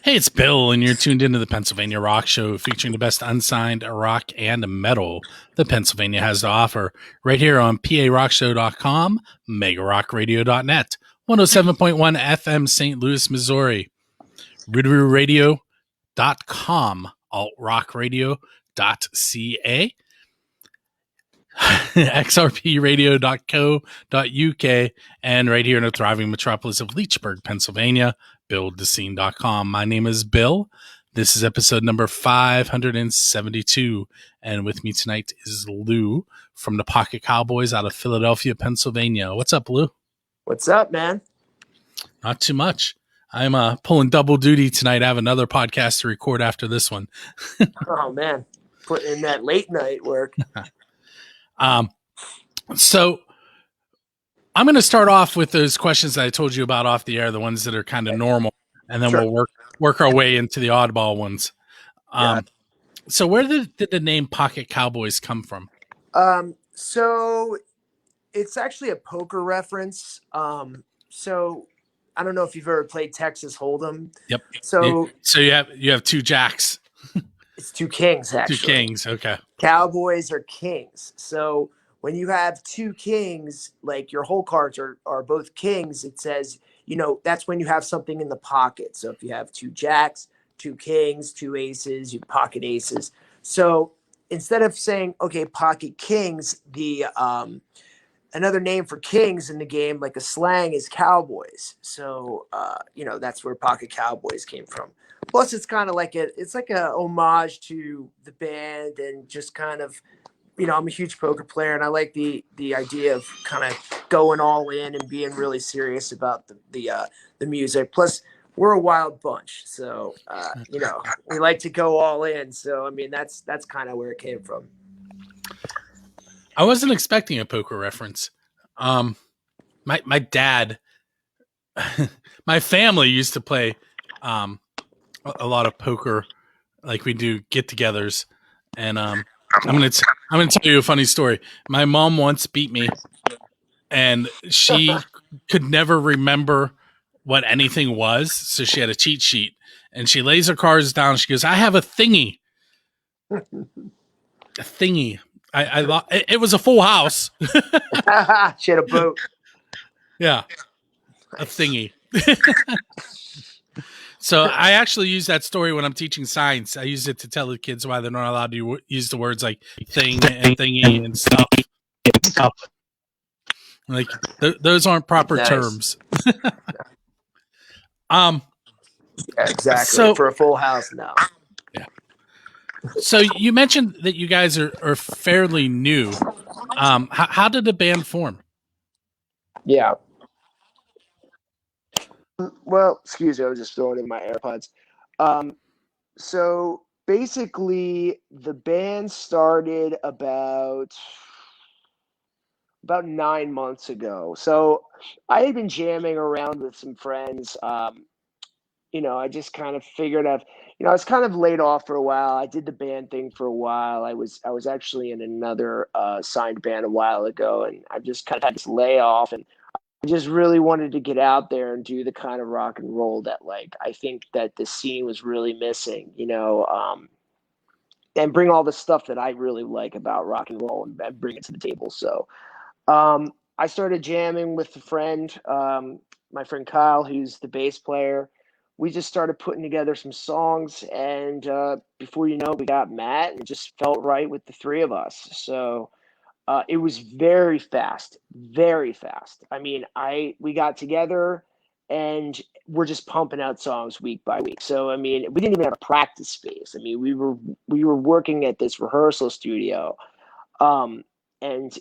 Hey, it's Bill, and you're tuned into the Pennsylvania Rock Show featuring the best unsigned rock and metal that Pennsylvania has to offer right here on PARockShow.com, MegaRockRadio.net, 107.1 FM St. Louis, Missouri, RooterRadio.com, AltRockRadio.ca, xrpradio.co.uk, and right here in the thriving metropolis of Leechburg, Pennsylvania, buildthescene.com. My name is Bill. This is episode number 572, and with me tonight is Lou from the Pocket Cowboys out of Philadelphia, Pennsylvania. What's up, Lou? What's up, man? Not too much. I'm pulling double duty tonight. I have another podcast to record after this one. Oh, man. Putting in that late night work. So I'm going to start off with those questions that I told you about off the air, the ones that are kind of normal, and then we'll work our way into the oddball ones. So where did the name Pocket Cowboys come from? So it's actually a poker reference. So I don't know if you've ever played Texas Hold'em. Yep. So you have two jacks. It's two kings, actually. Two kings, okay. Cowboys are kings. So when you have two kings, like your whole cards are both kings, it says, that's when you have something in the pocket. So if you have two jacks, two kings, two aces, you pocket aces. So instead of saying, okay, pocket kings, the another name for kings in the game, like a slang, is cowboys. So that's where Pocket Cowboys came from. Plus, it's kind of like a homage to the band, and just kind of, I'm a huge poker player, and I like the idea of kind of going all in and being really serious about the music. Plus, we're a wild bunch, so we like to go all in. So I mean, that's kind of where it came from. I wasn't expecting a poker reference. My dad, my family used to play a lot of poker, like we do get-togethers, and I'm gonna tell you a funny story. My mom once beat me, and she could never remember what anything was, so she had a cheat sheet, and she lays her cards down. She goes, "I have a thingy." A thingy. It was a full house. She had a boat. Yeah, a thingy. So I actually use that story when I'm teaching science. I use it to tell the kids why they're not allowed to use the words like thing and thingy and stuff. Like those aren't proper terms. Yeah, exactly. So, for a full house now. Yeah. So you mentioned that you guys are fairly new. How did the band form? Yeah. Well, excuse me, I was just throwing in my AirPods. So basically, the band started about 9 months ago. So I had been jamming around with some friends. I just kind of figured I was kind of laid off for a while. I did the band thing for a while. I was actually in another signed band a while ago, and I just kind of had this layoff, and I just really wanted to get out there and do the kind of rock and roll that, like, I think that the scene was really missing, and bring all the stuff that I really like about rock and roll and bring it to the table. So I started jamming with a friend, my friend Kyle, who's the bass player. We just started putting together some songs, and before you know it, we got Matt, and it just felt right with the three of us. So it was very fast, very fast. I mean, we got together, and we're just pumping out songs week by week. So I mean, we didn't even have a practice space. I mean, we were working at this rehearsal studio, and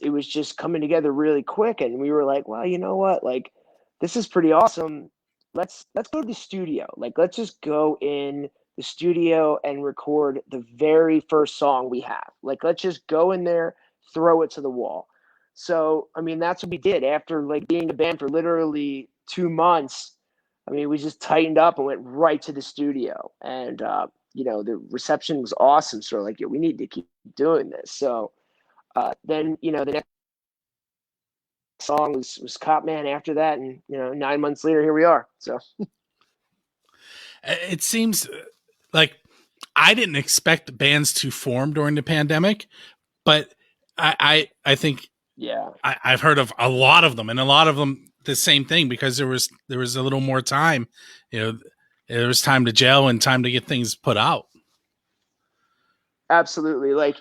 it was just coming together really quick. And we were like, well, you know what? Like, this is pretty awesome. Let's go to the studio. Like, let's just go in the studio and record the very first song we have. Like, let's just go in there, throw it to the wall. So, I mean, that's what we did after, like, being a band for literally 2 months. I mean, we just tightened up and went right to the studio, and the reception was awesome. So we're like, yeah, we need to keep doing this. So then, the next song was Cop Man after that, and 9 months later, here we are. So It seems like I didn't expect bands to form during the pandemic, but I think Yeah, I've heard of a lot of them, and a lot of them the same thing, because there was a little more time. You know, there was time to gel and time to get things put out. absolutely. Like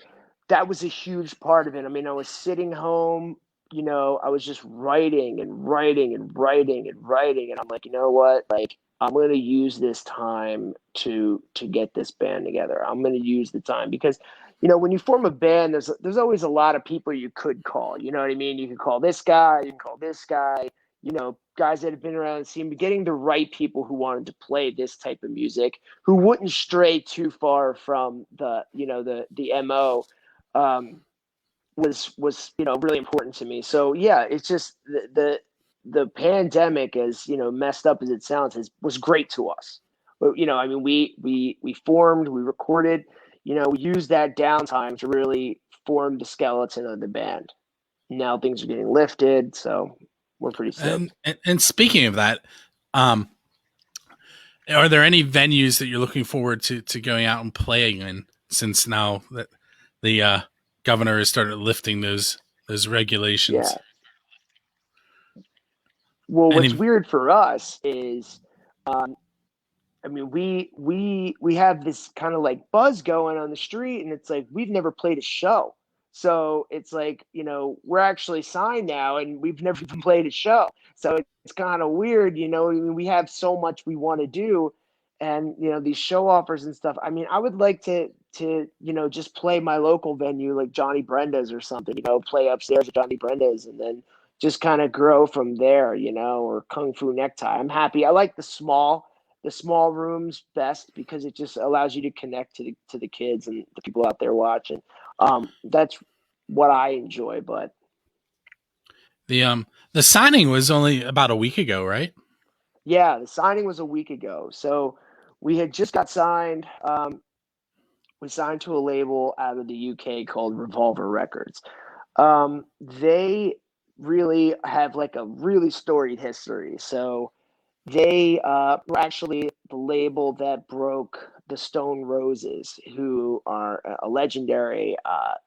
that was a huge part of it. I mean, I was sitting home, I was just writing and writing and writing and writing, and I'm like, you know what? Like I'm going to use this time to get this band together. I'm going to use the time because when you form a band, there's always a lot of people you could call. You know what I mean? You can call this guy, you can call this guy, guys that have been around the scene, but getting the right people who wanted to play this type of music, who wouldn't stray too far from the MO, um, was really important to me. So yeah, it's just the pandemic, as messed up as it sounds, was great to us. But I mean, we formed, we recorded, we used that downtime to really form the skeleton of the band. Now things are getting lifted, so we're pretty And stoked. and speaking of that, um, are there any venues that you're looking forward to going out and playing in, since now that the governor has started lifting those regulations? Yeah. Well, what's Any weird for us is, um, I mean, we have this kind of like buzz going on the street, and it's like we've never played a show. So it's like, we're actually signed now, and we've never even played a show. So it's kind of weird, I mean, we have so much we want to do, and these show offers and stuff. I mean, I would like to just play my local venue like Johnny Brenda's or something. Play upstairs at Johnny Brenda's, and then just kind of grow from there. Or Kung Fu Necktie. I'm happy. I like the small rooms best because it just allows you to connect to the kids and the people out there watching. That's what I enjoy. But the signing was only about a week ago, right? yeah, the signing was a week ago, so we had just got signed. We signed to a label out of the UK called Revolver Records. They really have like a really storied history. So they were actually the label that broke the Stone Roses, who are a legendary,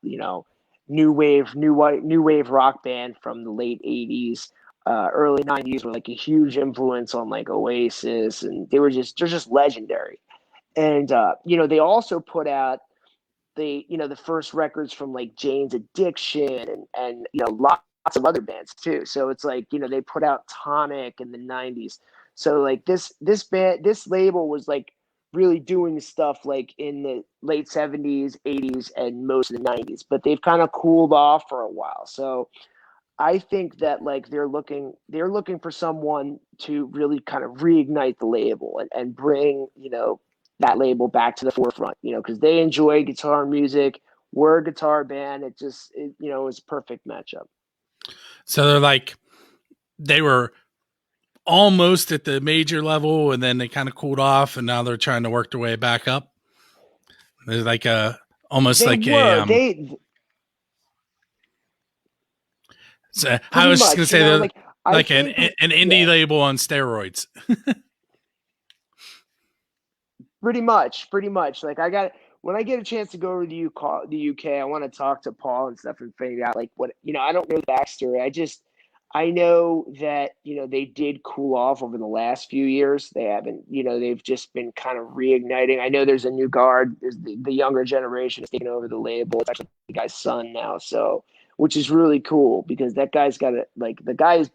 new wave rock band from the late '80s, early '90s, were like a huge influence on like Oasis, and they're just legendary. And they also put out the first records from like Jane's Addiction and lots of other bands too. So it's like they put out Tonic in the '90s. So like this label was like really doing stuff like in the late '70s, '80s, and most of the '90s. But they've kind of cooled off for a while. So I think that like they're looking for someone to really kind of reignite the label and bring that label back to the forefront, because they enjoy guitar music. We're a guitar band. It was a perfect matchup. So they were almost at the major level, and then they kind of cooled off, and now they're trying to work their way back up. There's like a almost They like a were they so I pretty was just gonna much, say they're like I like an think, an indie yeah, label on steroids. pretty much. Like when I get a chance to go over to the UK, I want to talk to Paul and stuff and figure out like what I don't know the backstory. I know that they did cool off over the last few years. They haven't, they've just been kind of reigniting. I know there's a new guard. There's the younger generation is taking over the label. It's actually the guy's son now, so which is really cool because that guy's got a like the guy is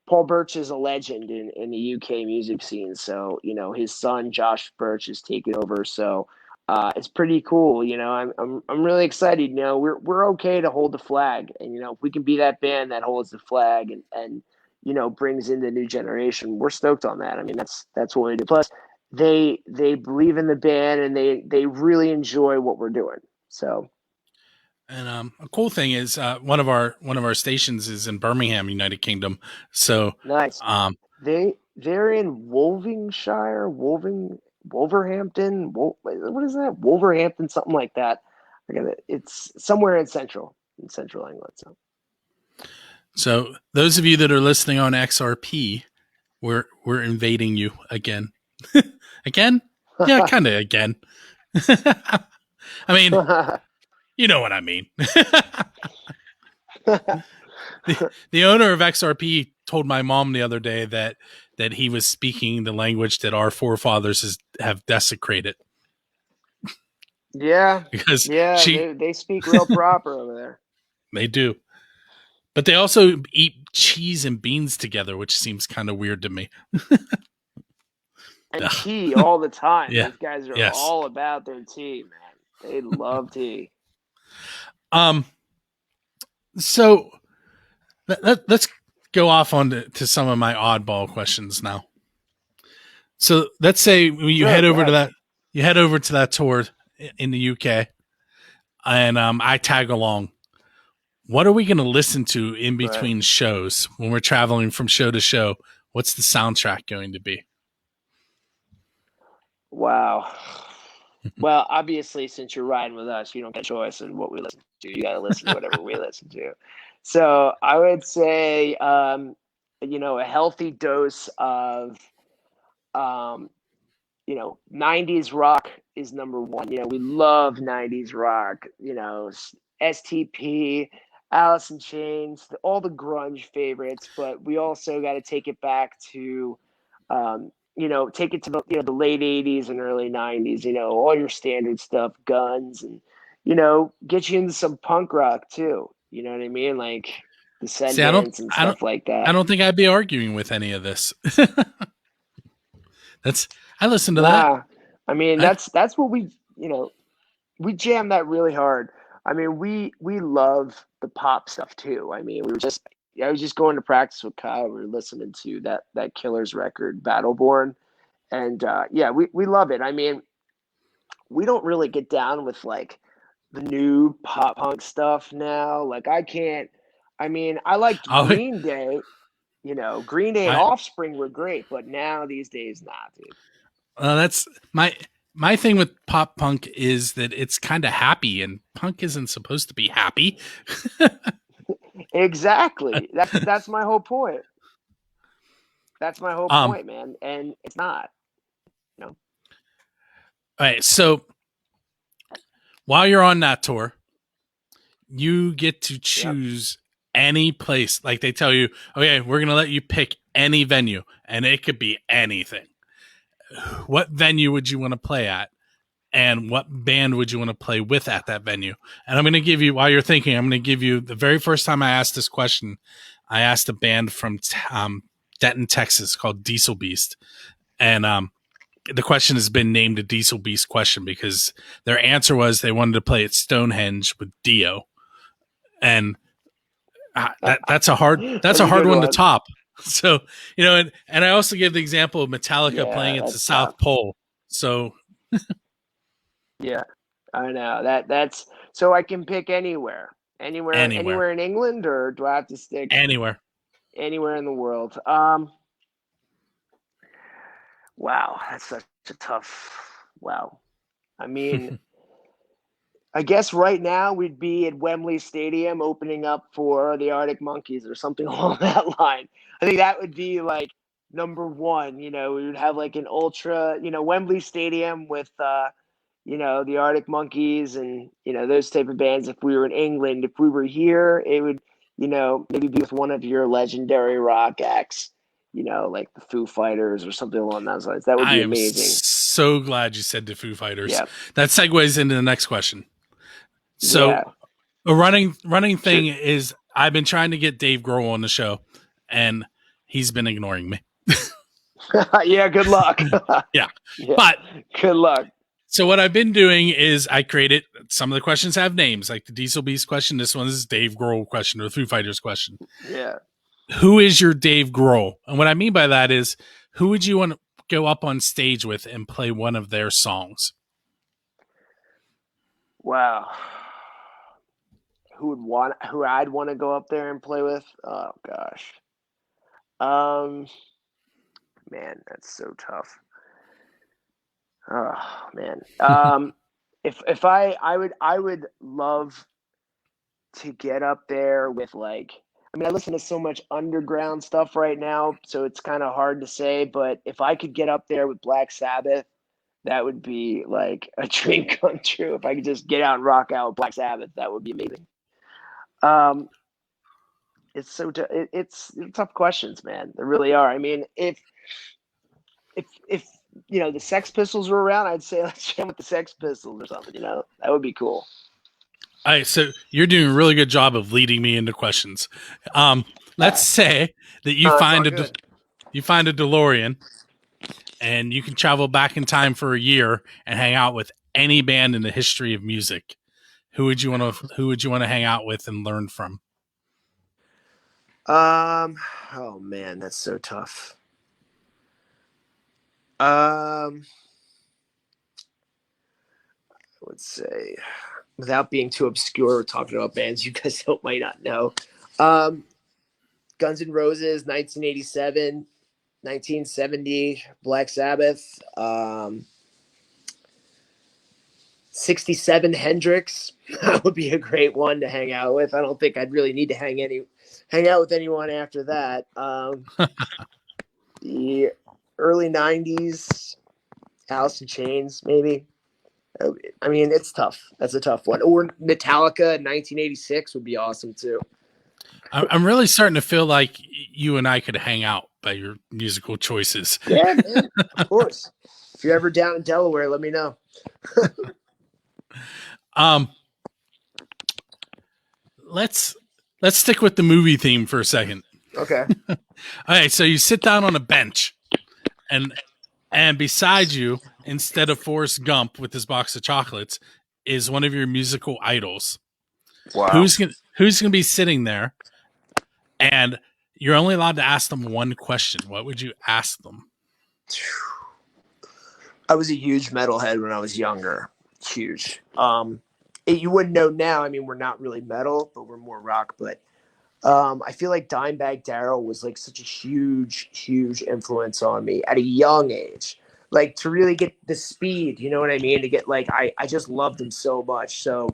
Paul Birch is a legend in the UK music scene. So, his son Josh Birch is taking over. So it's pretty cool. I'm really excited. We're okay to hold the flag, and if we can be that band that holds the flag and brings in the new generation, we're stoked on that. I mean, that's what we do. Plus, they believe in the band and they really enjoy what we're doing. So And a cool thing is one of our stations is in Birmingham, United Kingdom. So nice. um, They're in Wolverhampton. What is that? Wolverhampton, something like that. It's somewhere in central England. So so those of you that are listening on XRP, we're invading you again. Again? Yeah, kind of again. I mean, you know what I mean. The owner of XRP told my mom the other day that he was speaking the language that our forefathers have desecrated. Yeah, Because yeah, they speak real proper over there. They do. But they also eat cheese and beans together, which seems kind of weird to me. And tea all the time. Yeah. Those guys are Yes. all about their tea, man. They love tea. So let's go off on to some of my oddball questions now. So let's say you head over to that tour in the UK, and I tag along. What are we going to listen to in between shows when we're traveling from show to show? What's the soundtrack going to be? Wow. Well, obviously, since you're riding with us, you don't get a choice in what we listen to. You got to listen to whatever we listen to. So I would say, a healthy dose of, 90s rock is number one. We love 90s rock, STP, Alice in Chains, all the grunge favorites, but we also got to take it back to, take it to the late 80s and early 90s, all your standard stuff, Guns, and, get you into some punk rock too. You know what I mean? Like Descendants and stuff like that. I don't think I'd be arguing with any of this. I listen to that. I mean, that's what we jam that really hard. I mean, we love the pop stuff too. I mean, I was just going to practice with Kyle. We were listening to that Killers record, Battleborn, and we love it. I mean, we don't really get down with like the new pop punk stuff now. Like I liked Green Day. Green Day and Offspring were great, but now these days, not, dude. That's my thing with pop punk is that it's kind of happy, and punk isn't supposed to be happy. Exactly. That's my whole point. That's my whole point, man. And it's not. All right. So while you're on that tour, you get to choose any place. Like they tell you, okay, we're going to let you pick any venue, and it could be anything. What venue would you want to play at? And what band would you want to play with at that venue? And I'm going to give you, while you're thinking, I'm going to give you the very first time I asked this question, I asked a band from Denton, Texas called Diesel Beast. And the question has been named a Diesel Beast question because their answer was they wanted to play at Stonehenge with Dio. And that's a hard one to top. So, and I also give the example of Metallica playing at the South Pole. So, yeah, I know that's so I can pick anywhere in England, or do I have to stick anywhere in the world? Wow, that's such a tough. Wow, I mean, I guess right now we'd be at Wembley Stadium opening up for the Arctic Monkeys or something along that line. I think that would be like number one. We would have like an ultra, Wembley Stadium with, the Arctic Monkeys and, those type of bands. If we were in England, if we were here, it would, maybe be with one of your legendary rock acts, like the Foo Fighters or something along those lines. That would be amazing. So glad you said the Foo Fighters. Yeah. That segues into the next question. So a running thing is I've been trying to get Dave Grohl on the show, and he's been ignoring me. Yeah, good luck. Yeah, but good luck. So what I've been doing is I created, some of the questions have names, like the Diesel Beast question. This one is Dave Grohl question, or the Foo Fighters question. Yeah. Who is your Dave Grohl? And what I mean by that is, who would you want to go up on stage with and play one of their songs? Wow. Who I'd want to go up there and play with? Oh gosh. Man, that's so tough. Oh man. If I would love to get up there with I listen to so much underground stuff right now, so it's kind of hard to say, but if I could get up there with Black Sabbath That would be like a dream come true if I could just get out and rock out with Black Sabbath. That would be amazing. Um, it's tough questions, man. They really are. I mean, if the Sex Pistols were around, I'd say let's jam with the Sex Pistols or something. That would be cool. All right, so you're doing a really good job of leading me into questions. Let's say that you find a DeLorean, and you can travel back in time for a year and hang out with any band in the history of music. Who would you want to hang out with and learn from? Oh man, that's so tough. I would say, without being too obscure, we're talking about bands you guys might not know. Guns N' Roses, 1987, 1970, Black Sabbath, 67 Hendrix. That would be a great one to hang out with. I don't think I'd really need to hang out with anyone after that. The early 90s, Alice in Chains, maybe. I mean, it's tough. That's a tough one. Or Metallica in 1986 would be awesome too. I'm really starting to feel like you and I could hang out by your musical choices. Yeah, man, of course. If you're ever down in Delaware, let me know. Let's stick with the movie theme for a second. Okay. All right, so you sit down on a bench, and beside you, instead of Forrest Gump with his box of chocolates, is one of your musical idols. Wow. Who's gonna be sitting there? And you're only allowed to ask them one question. What would you ask them? I was a huge metalhead when I was younger. Huge. You wouldn't know now. I mean, we're not really metal, but we're more rock. But I feel like Dimebag Darrell was like such a huge, huge influence on me at a young age. Like to really get the speed, you know what I mean? To get like, I just loved him so much. So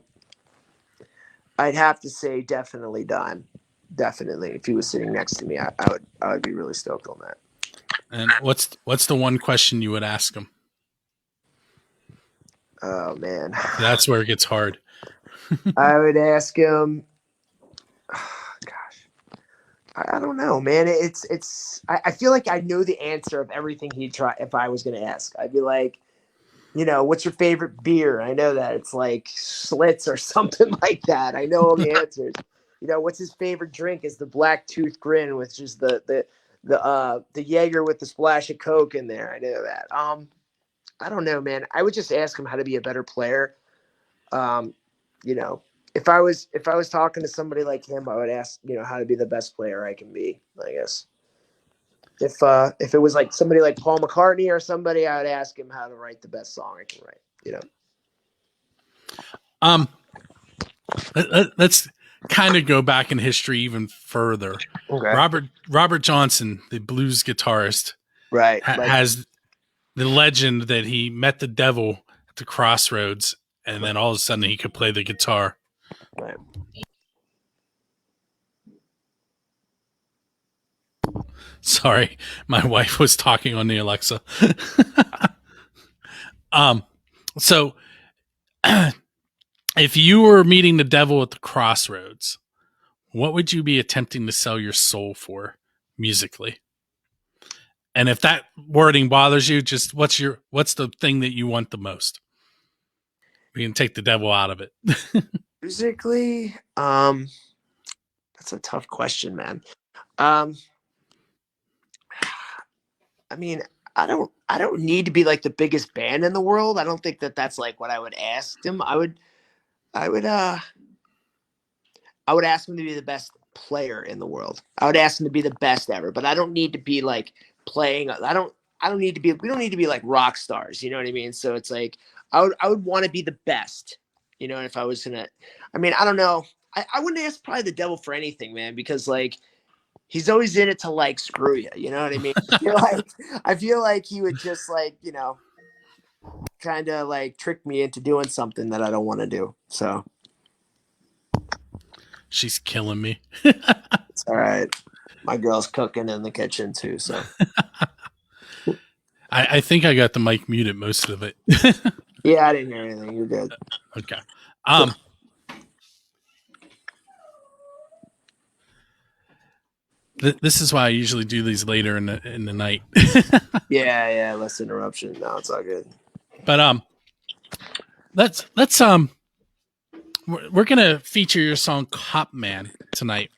I'd have to say definitely Dime. Definitely. If he was sitting next to me, I would be really stoked on that. And what's the one question you would ask him? Oh man. That's where it gets hard. I would ask him, I don't know, man. I feel like I know the answer of everything he'd try if I was going to ask. I'd be like, what's your favorite beer? I know that it's like Schlitz or something like that. I know all the answers. What's his favorite drink is the Black Tooth Grin, which is the Jaeger with the splash of Coke in there. I know that. I don't know, man. I would just ask him how to be a better player. If I was talking to somebody like him, I would ask, how to be the best player I can be, I guess. If it was like somebody like Paul McCartney or somebody, I would ask him how to write the best song I can write, Let's kind of go back in history even further. Okay. Robert Johnson, the blues guitarist, right, has the legend that he met the devil at the crossroads, and then all of a sudden he could play the guitar. Right. Sorry, my wife was talking on the Alexa. So if you were meeting the devil at the crossroads, what would you be attempting to sell your soul for musically? And if that wording bothers you, just what's the thing that you want the most? We can take the devil out of it. Musically, that's a tough question, man. I mean, I don't need to be like the biggest band in the world. I don't think that's like what I would ask him. I would ask him to be the best player in the world. I would ask him to be the best ever, but I don't need to be like playing. I don't need to be, we don't need to be like rock stars. You know what I mean? So it's like, I would want to be the best, if I was going to, I don't know. I wouldn't ask probably the devil for anything, man, because like, he's always in it to like screw you. You know what I mean? I feel like he would just like, kind of like trick me into doing something that I don't want to do. So she's killing me. It's all right. My girl's cooking in the kitchen too. So I think I got the mic muted most of it. Yeah, I didn't hear anything. You're good. Okay. This is why I usually do these later in the night. Yeah, less interruption. No, it's all good. But let's we're gonna feature your song "Cop Man" tonight.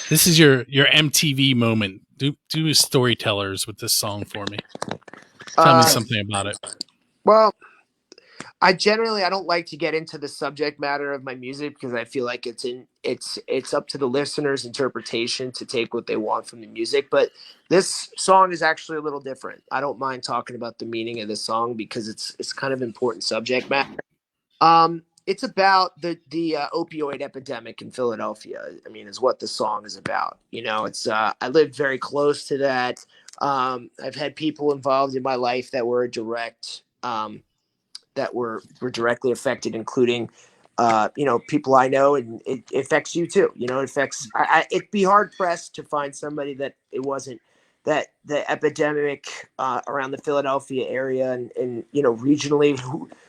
This is your MTV moment. Do storytellers with this song for me. Tell me something about it. Well, I don't like to get into the subject matter of my music because I feel like it's up to the listener's interpretation to take what they want from the music. But this song is actually a little different. I don't mind talking about the meaning of this song because it's kind of important subject matter. It's about the opioid epidemic in Philadelphia. I mean, is what the song is about. You know, it's I lived very close to that. I've had people involved in my life that were direct that were directly affected, including people I know, and it affects you too. You know, it affects. It'd be hard pressed to find somebody that it wasn't that the epidemic around the Philadelphia area and regionally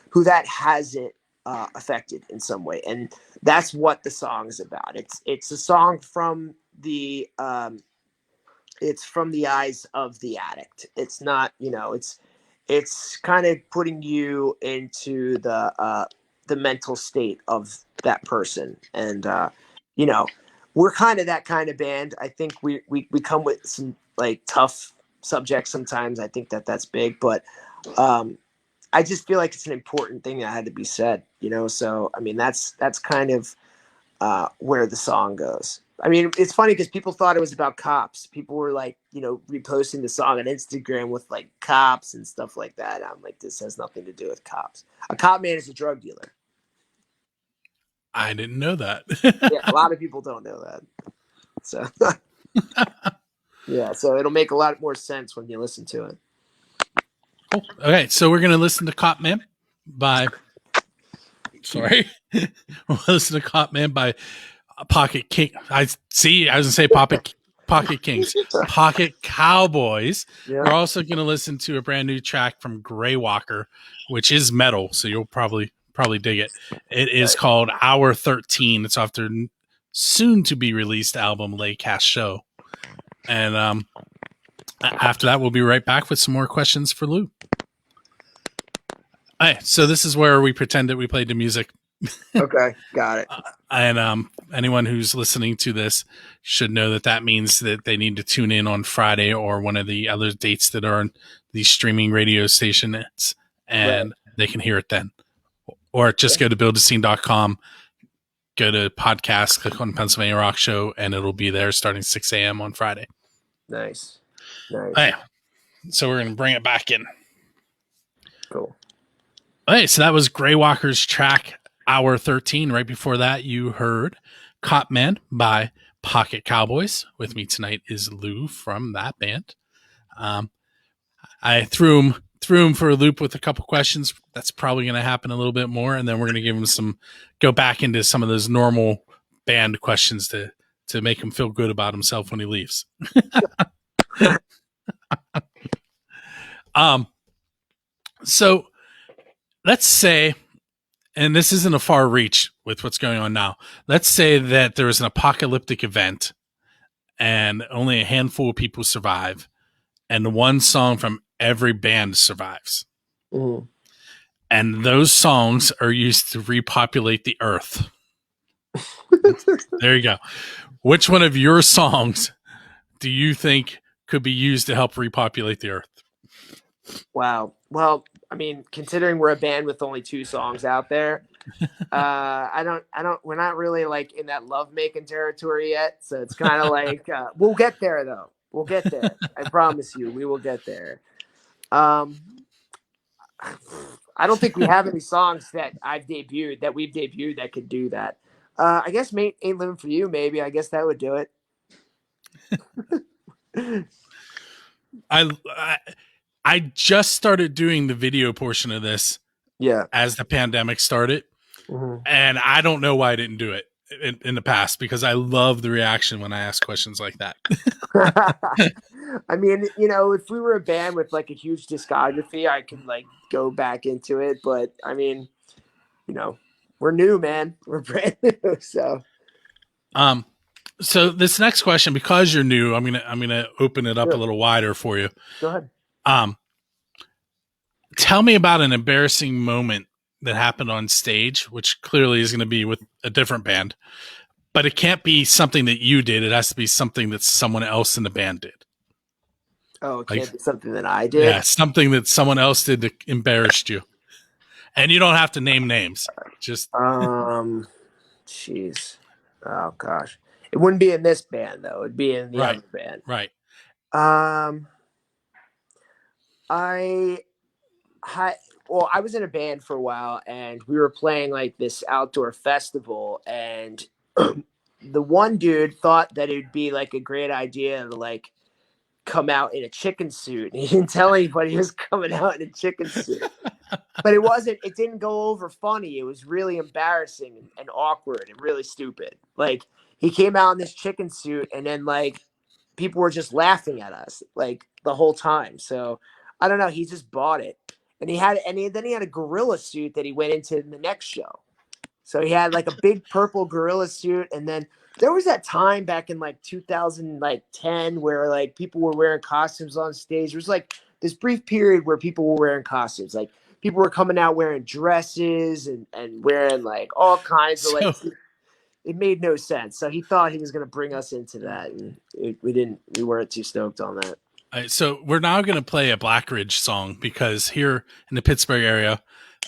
who that hasn't affected in some way, and that's what the song is about. It's a song from the it's from the eyes of the addict. It's not, it's kind of putting you into the mental state of that person. And you know, we're kind of that kind of band. I think we come with some like tough subjects sometimes. I think that's big, but I just feel like it's an important thing that had to be said, So I mean, that's kind of where the song goes. I mean, it's funny because people thought it was about cops. People were like, reposting the song on Instagram with like cops and stuff like that. I'm like, this has nothing to do with cops. A cop man is a drug dealer. I didn't know that. Yeah, a lot of people don't know that. So, yeah, so it'll make a lot more sense when you listen to it. Cool. Okay, so we're gonna listen to "Cop Man" by. Sorry, we'll listen to "Cop Man" by Pocket King. I was gonna say Pocket Kings, Pocket Cowboys. Yeah. We're also gonna listen to a brand new track from Greywalker, which is metal, so you'll probably dig it. It is called Hour 13. It's off their soon to be released album Laycast Show. And after that, we'll be right back with some more questions for Lou. All right, so this is where we pretend that we played the music. Okay, got it. And anyone who's listening to this should know that means that they need to tune in on Friday or one of the other dates that are on these streaming radio stations, and they can hear it then. Or just go to buildascene.com, go to podcast, click on Pennsylvania Rock Show, and it'll be there starting 6 a.m. on Friday. Nice. All right, so we're going to bring it back in. Cool. All right, so that was Greywalker's track Hour 13. Right before that, you heard Cop Man by Pocket Cowboys. With me tonight is Lou from that band. I threw him for a loop with a couple questions. That's probably going to happen a little bit more, and then we're going to give him go back into some of those normal band questions to make him feel good about himself when he leaves. So let's say, and this isn't a far reach with what's going on now. Let's say that there is an apocalyptic event and only a handful of people survive, and one song from every band survives. Mm-hmm. And those songs are used to repopulate the earth. There you go. Which one of your songs do you think could be used to help repopulate the earth? Wow. Well, I mean, considering we're a band with only 2 songs out there, we're not really like in that love making territory yet. So it's kind of like, we'll get there though. We'll get there. I promise you, we will get there. I don't think we have any songs that we've debuted that could do that. I guess Ain't Living For You, maybe. I guess that would do it. I just started doing the video portion of this as the pandemic started. Mm-hmm. And I don't know why I didn't do it. in the past because I love the reaction when I ask questions like that. I mean, if we were a band with like a huge discography, I could like go back into it. But I mean, we're new, man. We're brand new. So this next question, because you're new, I'm gonna open it up a Sure. little wider for you. Go ahead. Tell me about an embarrassing moment that happened on stage, which clearly is going to be with a different band, but it can't be something that you did. It has to be something that someone else in the band did. Oh, it Like, can't be something that I did. yeah, something that someone else did that embarrassed you. And you don't have to name names. Just jeez. Oh gosh. It wouldn't be in this band though. It'd be in the right, other band. right. I I was in a band for a while and we were playing like this outdoor festival and the one dude thought that it'd be like a great idea to like come out in a chicken suit. He didn't tell anybody he was coming out in a chicken suit. But it didn't go over funny. It was really embarrassing and awkward and really stupid. Like he came out in this chicken suit and then like people were just laughing at us like the whole time. So I don't know. He just bought it. And then he had a gorilla suit that he went into in the next show. So he had like a big purple gorilla suit. And then there was that time back in like 2010 where like people were wearing costumes on stage. There was like this brief period where people were wearing costumes. Like people were coming out wearing dresses and wearing like all kinds of like, it made no sense. So he thought he was going to bring us into that. And we weren't too stoked on that. So we're now going to play a Black Ridge song because here in the Pittsburgh area,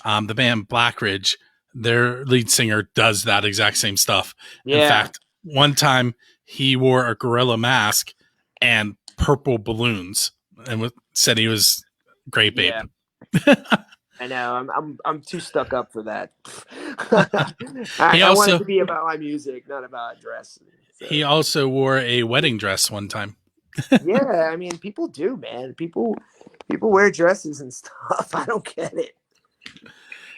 the band Black Ridge, their lead singer does that exact same stuff. Yeah. In fact, one time he wore a gorilla mask and purple balloons and said he was Great Babe. Yeah. I know. I'm too stuck up for that. I want it to be about my music, not about dress. So. He also wore a wedding dress one time. Yeah, I mean, people do, man. People wear dresses and stuff. I don't get it.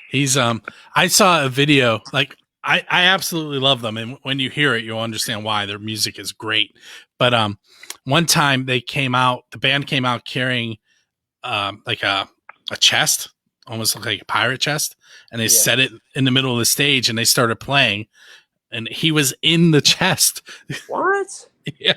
He's I saw a video, like I absolutely love them, and when you hear it, you'll understand why. Their music is great. But one time the band came out carrying like a chest, almost like a pirate chest, and they set it in the middle of the stage and they started playing, and he was in the chest. What? Yeah.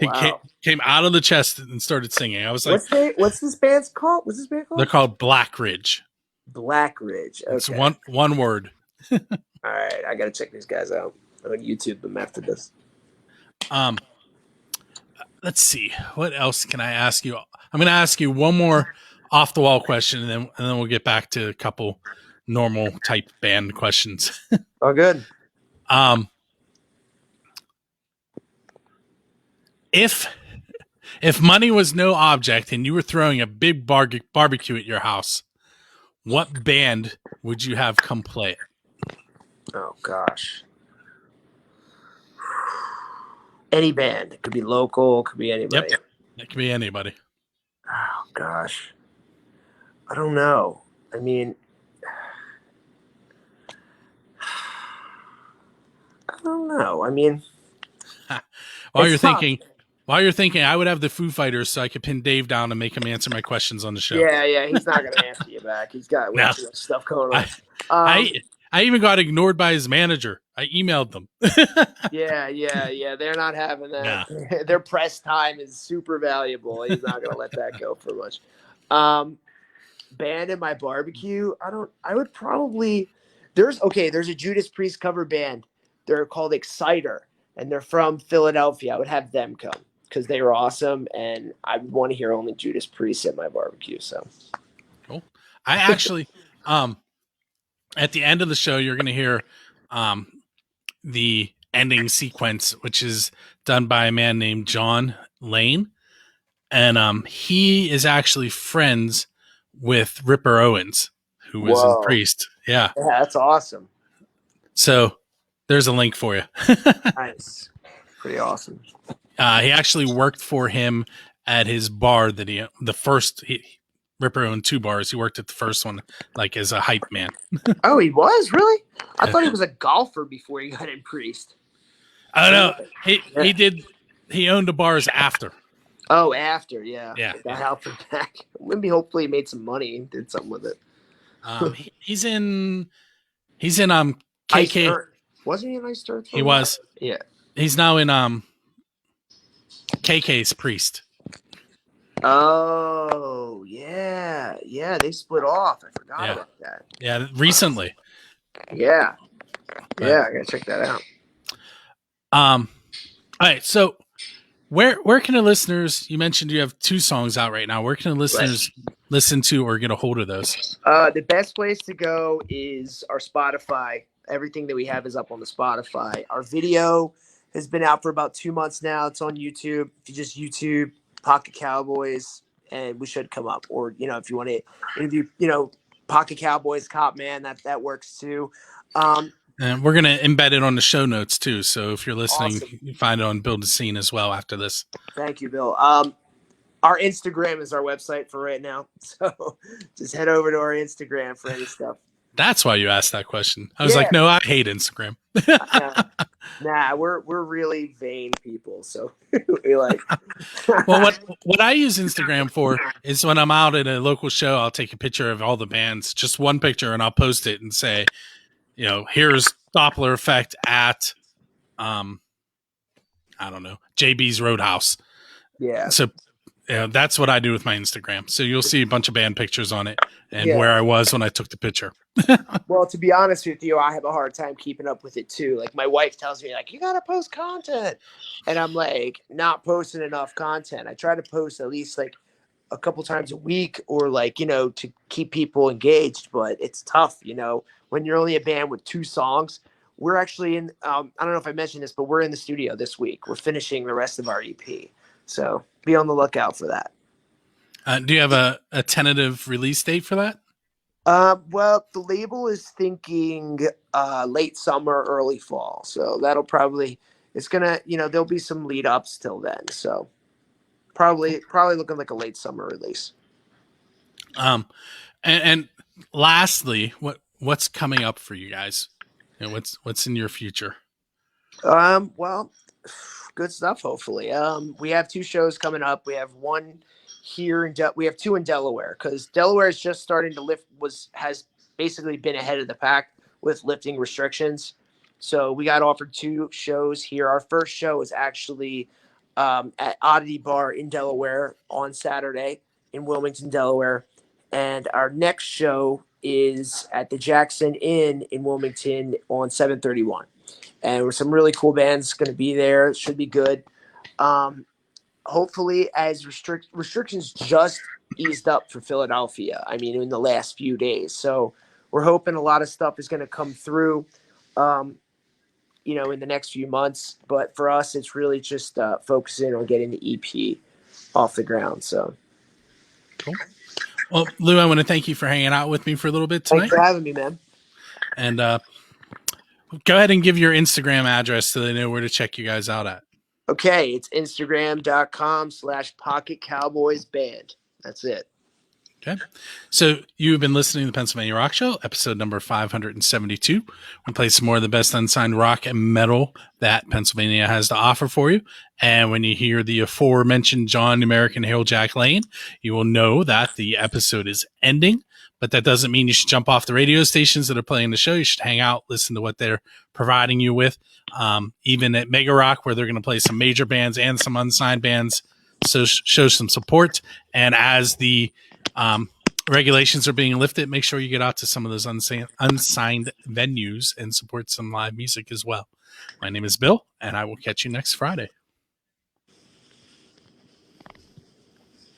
Wow. He came out of the chest and started singing. I was like, what's this band's called? What's this band called? They're called Black Ridge. Black Ridge. Okay. It's one word. All right, I gotta check these guys out. I'm gonna YouTube them after this. Let's see. What else can I ask you? I'm gonna ask you one more off the wall question, and then we'll get back to a couple normal type band questions. Oh, good. If money was no object and you were throwing a big barbecue at your house, what band would you have come play it? Oh gosh. Any band. It could be local, it could be anybody. Yep. It could be anybody. Oh gosh. I don't know. I mean, I don't know. I mean, while you're thinking, I would have the Foo Fighters so I could pin Dave down and make him answer my questions on the show. Yeah, he's not going to answer you back. He's got way too much stuff going on. I even got ignored by his manager. I emailed them. Yeah. They're not having that. Nah. Their press time is super valuable. He's not going to let that go for much. Band in my barbecue. I would probably, there's a Judas Priest cover band. They're called Exciter and they're from Philadelphia. I would have them come because they were awesome. And I would want to hear only Judas Priest at my barbecue. So cool. I actually, at the end of the show, you're going to hear the ending sequence, which is done by a man named John Lane. And he is actually friends with Ripper Owens, who was in Priest. Yeah, that's awesome. So there's a link for you. Nice. Pretty awesome. He actually worked for him at his bar that Ripper owned 2 bars. He worked at the first one, like as a hype man. Oh, he was really? I thought he was a golfer before he got in Priest. I don't know. He owned the bars after. Oh, after, yeah. Yeah. Got out from back. Maybe hopefully he made some money and did something with it. He's in KK. Wasn't he in Ice Earth? He was. Yeah. He's now in KK's Priest. Oh, yeah. Yeah, they split off. I forgot about that. Yeah, recently. Yeah. Yeah, I gotta check that out. All right, so where can the listeners, you mentioned you have 2 songs out right now. Where can the listeners listen to or get a hold of those? The best place to go is our Spotify. Everything that we have is up on the Spotify. Our video has been out for about 2 months now. It's on YouTube. If you just YouTube Pocket Cowboys, and we should come up. Or, if you want to interview, Pocket Cowboys, Cop Man, that works too. And we're going to embed it on the show notes too. So if you're listening, Awesome. you find it on Build a Scene as well after this. Thank you, Bill. Our Instagram is our website for right now. So just head over to our Instagram for any stuff. That's why you asked that question. I was like, no, I hate Instagram. Nah, we're really vain people. So we like. Well, what I use Instagram for is when I'm out at a local show, I'll take a picture of all the bands, just one picture, and I'll post it and say, here's Doppler Effect at, I don't know, JB's Roadhouse. Yeah. So that's what I do with my Instagram. So you'll see a bunch of band pictures on it and where I was when I took the picture. Well, to be honest with you, I have a hard time keeping up with it too. Like my wife tells me, like, you got to post content. And I'm like, not posting enough content. I try to post at least like a couple times a week or like, to keep people engaged, but it's tough, when you're only a band with 2 songs. We're actually in, I don't know if I mentioned this, but we're in the studio this week. We're finishing the rest of our EP. So be on the lookout for that. Do you have a tentative release date for that? Well, the label is thinking late summer, early fall. So that'll probably, it's going to, there'll be some lead ups till then. So probably looking like a late summer release. And lastly, what's coming up for you guys? And what's in your future? Well, good stuff. Hopefully, we have 2 shows coming up. We have one here we have 2 in Delaware, because Delaware is just starting to has basically been ahead of the pack with lifting restrictions. So we got offered 2 shows here. Our first show is actually at Oddity Bar in Delaware on Saturday in Wilmington, Delaware, and our next show is at the Jackson Inn in Wilmington on 7/31. And there's some really cool bands going to be there. It should be good. Hopefully, as restrictions just eased up for Philadelphia, in the last few days. So we're hoping a lot of stuff is going to come through, in the next few months. But for us, it's really just focusing on getting the EP off the ground. So cool. Well, Lou, I want to thank you for hanging out with me for a little bit tonight. Thanks for having me, man. And go ahead and give your Instagram address so they know where to check you guys out at. Okay, it's Instagram.com/Pocket Cowboys Band. That's it. Okay. So you've been listening to the Pennsylvania Rock Show, episode number 572. We play some more of the best unsigned rock and metal that Pennsylvania has to offer for you. And when you hear the aforementioned John American Hail Jack Lane, you will know that the episode is ending. But that doesn't mean you should jump off the radio stations that are playing the show. You should hang out, listen to what they're providing you with. Even at Mega Rock, where they're going to play some major bands and some unsigned bands, so show some support. And as the regulations are being lifted, make sure you get out to some of those unsigned venues and support some live music as well. My name is Bill, and I will catch you next Friday.